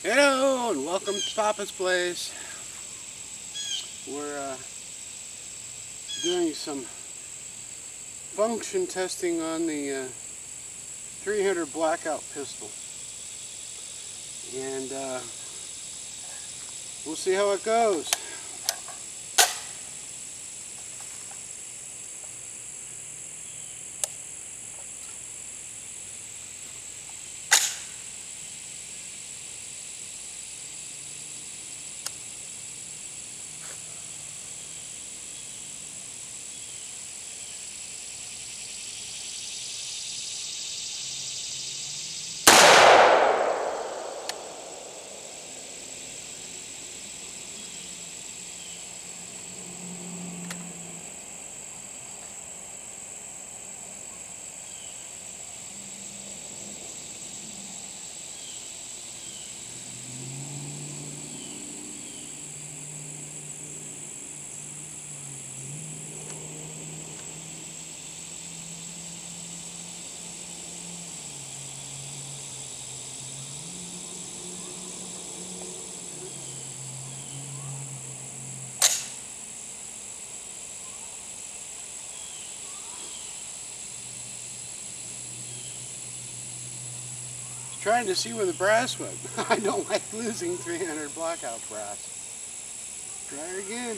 Hello and welcome to Papa's Place. We're doing some function testing on the 300 Blackout pistol, and we'll see how it goes. Trying to see where the brass went. I don't like losing 300 Blackout brass. Try it again.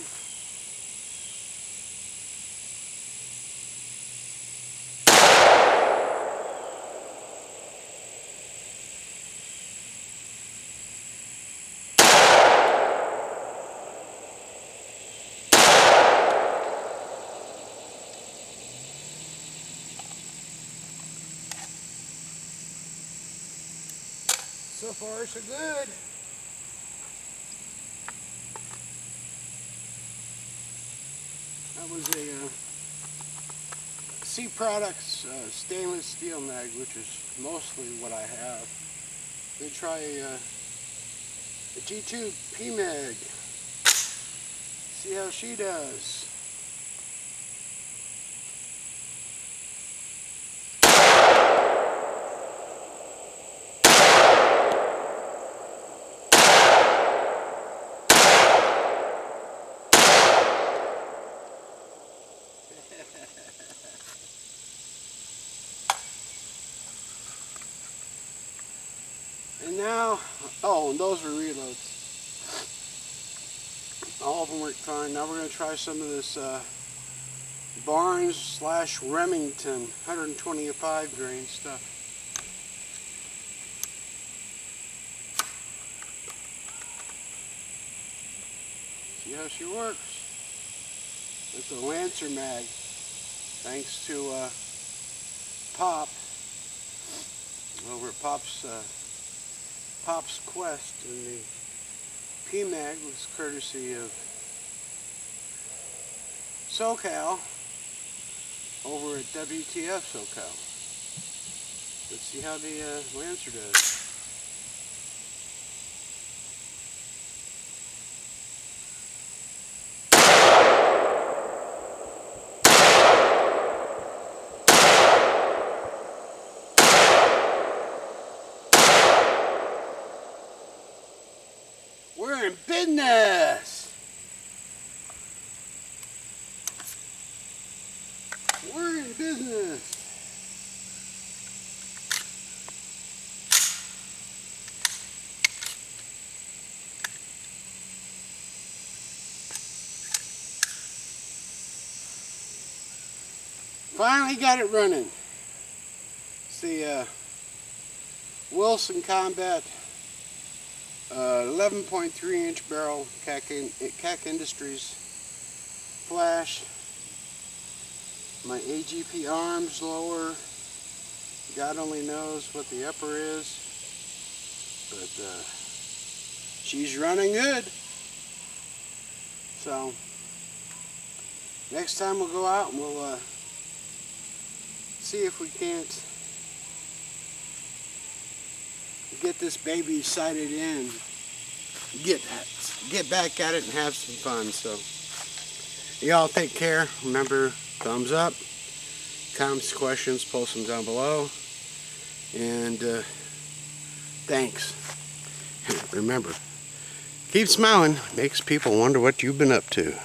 So far, so good. That was a C Products stainless steel mag, which is mostly what I have. They try a G2 PMag. See how she does. And now, oh, and those were reloads. All of them worked fine. Now we're going to try some of this Barnes/Remington 125 grain stuff. See how she works. It's a Lancer mag, thanks to Pop over at Pop's Quest, and the PMag was courtesy of SoCal over at WTF SoCal. Let's see how the Lancer does. We're in business. We're in business. Finally got it running. It's the Wilson Combat 11.3 inch barrel CAC Industries flash. My AGP arms lower. God only knows what the upper is, but she's running good. So next time we'll go out and we'll see if we can't get this baby sighted in, get back at it and have some fun. So y'all take care. Remember, thumbs up, comments, questions, post them down below, and thanks. remember, keep smiling. Makes people wonder what you've been up to.